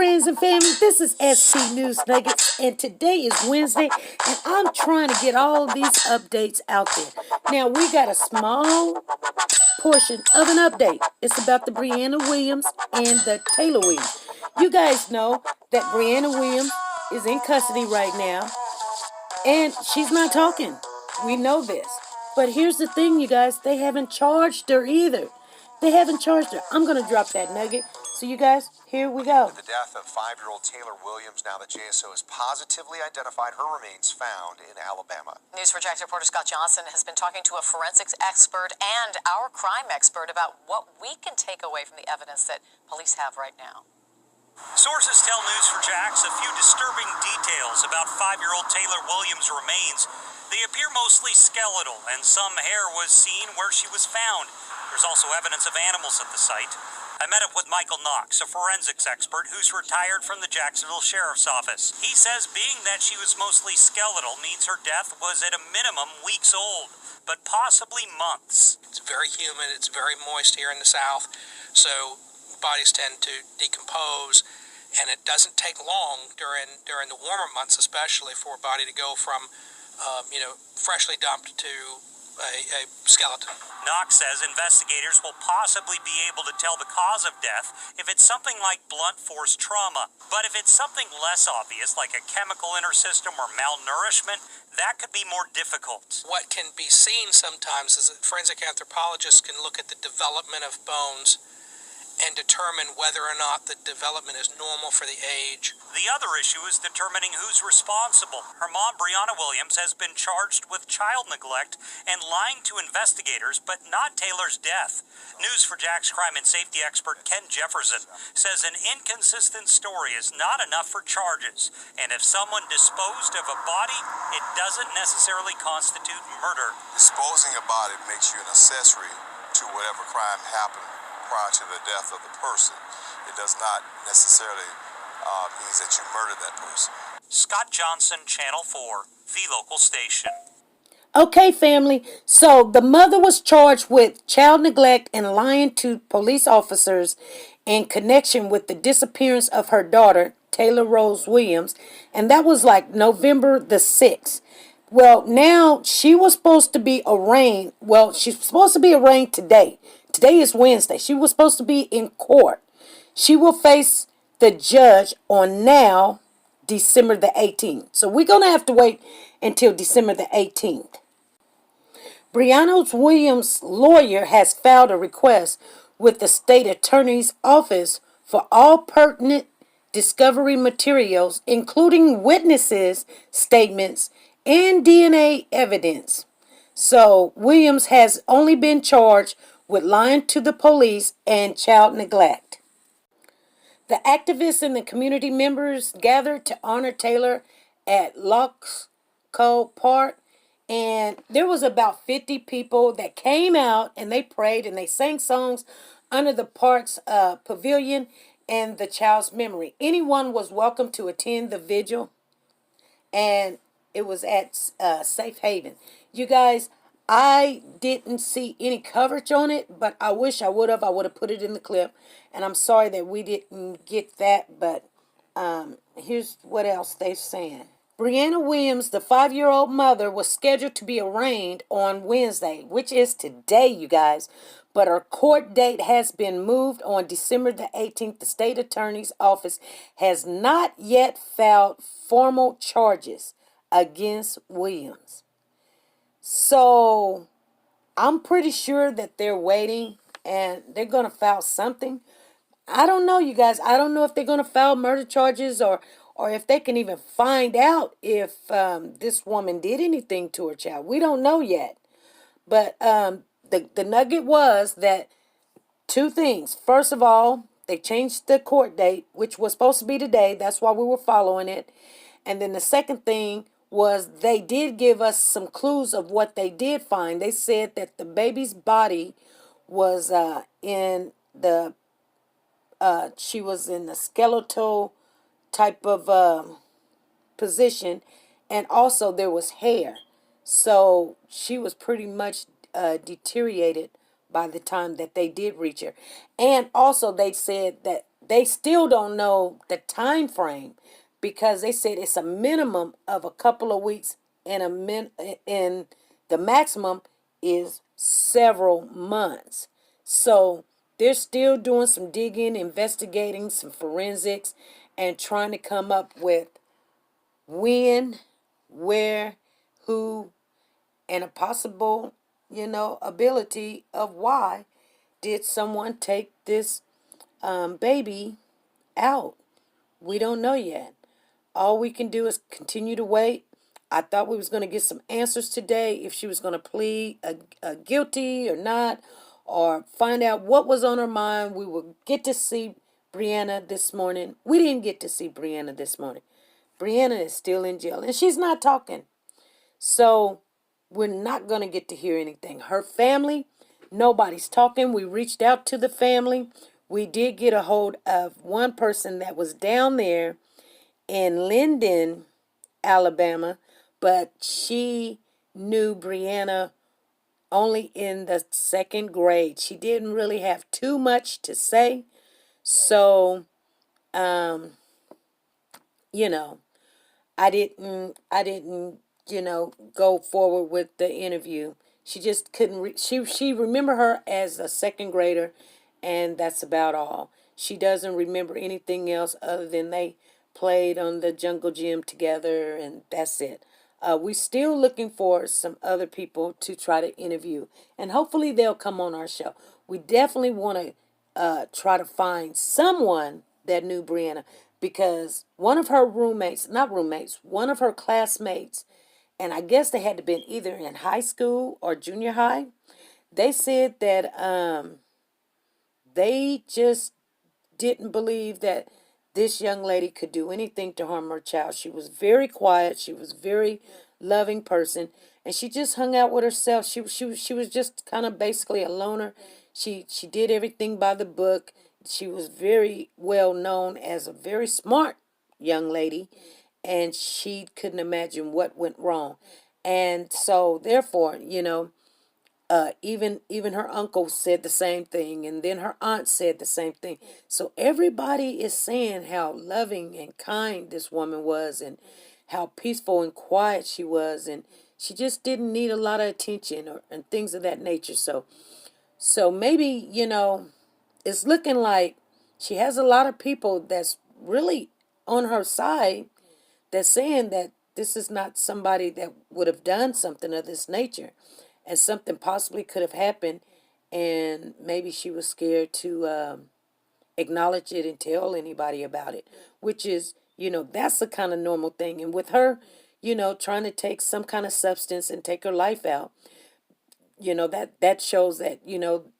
friends and family. This is SP News Nuggets, and today is Wednesday, and I'm trying to get all of these updates out there. Now, we got a small portion of an update. It's about the Brianna Williams and the Taylor Williams. You guys know that Brianna Williams is in custody right now, and she's not talking. We know this. But here's the thing, you guys. They haven't charged her either. They haven't charged her. I'm going to drop that nugget. So you guys, here we go. The death of 5-year-old Taylor Williams, now that JSO has positively identified her remains found in Alabama. News4Jax reporter Scott Johnson has been talking to a forensics expert and our crime expert about what we can take away from the evidence that police have right now. Sources tell News4Jax a few disturbing details about 5-year-old Taylor Williams' remains. They appear mostly skeletal, and some hair was seen where she was found. There's also evidence of animals at the site. I met up with Michael Knox, a forensics expert who's retired from the Jacksonville Sheriff's Office. He says being that she was mostly skeletal means her death was at a minimum weeks old, but possibly months. It's very humid, it's very moist here in the South, so bodies tend to decompose, and it doesn't take long during the warmer months especially for a body to go from freshly dumped to a skeleton. Knox says investigators will possibly be able to tell the cause of death if it's something like blunt force trauma. But if it's something less obvious, like a chemical in her system or malnourishment, that could be more difficult. What can be seen sometimes is that forensic anthropologists can look at the development of bones and determine whether or not the development is normal for the age. The other issue is determining who's responsible. Her mom, Brianna Williams, has been charged with child neglect and lying to investigators, but not Taylor's death. News4Jax crime and safety expert Ken Jefferson says an inconsistent story is not enough for charges, and if someone disposed of a body, it doesn't necessarily constitute murder. Disposing a body makes you an accessory to whatever crime happened prior to the death of the person. It does not necessarily means that you murdered that person. Scott Johnson, Channel 4, the local station. Okay, family. So the mother was charged with child neglect and lying to police officers in connection with the disappearance of her daughter, Taylor Rose Williams. And that was like November the 6th. Well, now she was supposed to be arraigned. Well, she's supposed to be arraigned today. Today is Wednesday. She was supposed to be in court. She will face the judge on now, December the 18th. So we're going to have to wait until December the 18th. Brianna Williams' lawyer has filed a request with the state attorney's office for all pertinent discovery materials, including witnesses' statements and DNA evidence. So Williams has only been charged with lying to the police and child neglect. The activists and the community members gathered to honor Taylor at Loxco Park, and there was about 50 people that came out and they prayed and they sang songs under the park's pavilion and the child's memory. Anyone was welcome to attend the vigil, and it was at Safe Haven. You guys, I didn't see any coverage on it, but I wish I would have. I would have put it in the clip. And I'm sorry that we didn't get that, but here's what else they're saying. Brianna Williams, the 5-year-old mother, was scheduled to be arraigned on Wednesday, which is today, you guys. But her court date has been moved on December the 18th. The state attorney's office has not yet filed formal charges against Williams. So I'm pretty sure that they're waiting and they're going to file something. I don't know, you guys. I don't know if they're going to file murder charges or if they can even find out if this woman did anything to her child. We don't know yet. But the nugget was that two things. First of all, they changed the court date, which was supposed to be today. That's why we were following it. And then the second thing was they did give us some clues of what they did find. They said that the baby's body was she was in the skeletal type of position, and also there was hair. So she was pretty much deteriorated by the time that they did reach her. And also they said that they still don't know the time frame because they said it's a minimum of a couple of weeks and and the maximum is several months. So they're still doing some digging, investigating some forensics, and trying to come up with when, where, who, and a possible, ability of why did someone take this baby out. We don't know yet. All we can do is continue to wait. I thought we was going to get some answers today if she was going to plead a guilty or not, or find out what was on her mind. We will get to see Brianna this morning. We didn't get to see Brianna this morning. Brianna is still in jail and she's not talking. So we're not going to get to hear anything. Her family, nobody's talking. We reached out to the family. We did get a hold of one person that was down there in Linden, Alabama, but she knew Brianna only in the second grade. She didn't really have too much to say. So, um, you know, I didn't, go forward with the interview. She just couldn't, she remember her as a second grader, and that's about all. She doesn't remember anything else other than they played on the jungle gym together, and that's it. We still looking for some other people to try to interview, and hopefully they'll come on our show. We definitely want to try to find someone that knew Brianna, because one of her roommates, not roommates, one of her classmates, and I guess they had to been either in high school or junior high. They said that they just didn't believe that this young lady could do anything to harm her child. She was very quiet. She was very loving person, and she just hung out with herself. She was just kind of basically a loner. She did everything by the book. She was very well known as a very smart young lady, and she couldn't imagine what went wrong. And so therefore, even her uncle said the same thing, and then her aunt said the same thing. So everybody is saying how loving and kind this woman was, and how peaceful and quiet she was, and she just didn't need a lot of attention and things of that nature. So maybe, it's looking like she has a lot of people that's really on her side, that's saying that this is not somebody that would have done something of this nature, and something possibly could have happened, and maybe she was scared to acknowledge it and tell anybody about it, which is, that's the kind of normal thing. And with her, trying to take some kind of substance and take her life out, that shows that,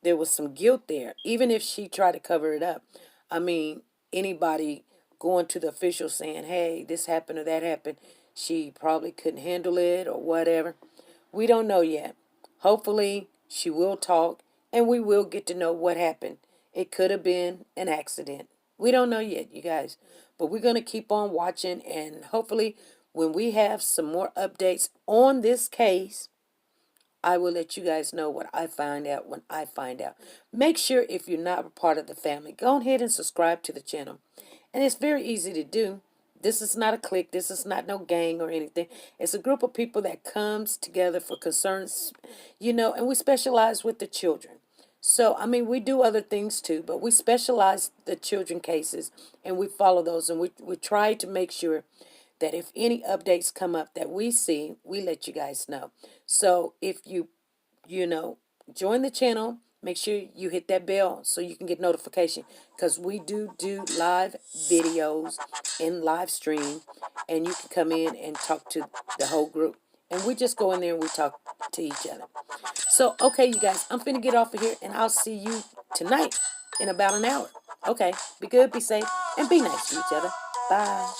there was some guilt there, even if she tried to cover it up. I mean, anybody going to the officials saying, hey, this happened or that happened, she probably couldn't handle it or whatever. We don't know yet. Hopefully she will talk, and we will get to know what happened. It could have been an accident. We don't know yet, you guys, but we're going to keep on watching, and hopefully when we have some more updates on this case, I will let you guys know what I find out when I find out. Make sure, if you're not a part of the family, go ahead and subscribe to the channel. And it's very easy to do. This is not a clique. This is not no gang or anything. It's a group of people that comes together for concerns, and we specialize with the children. So, I mean, we do other things too, but we specialize the children cases, and we follow those, and we try to make sure that if any updates come up that we see, we let you guys know. So if you join the channel, make sure you hit that bell so you can get notification, because we do live videos and live stream, and you can come in and talk to the whole group. And we just go in there and we talk to each other. So, okay, you guys, I'm finna get off of here, and I'll see you tonight in about an hour. Okay, be good, be safe, and be nice to each other. Bye.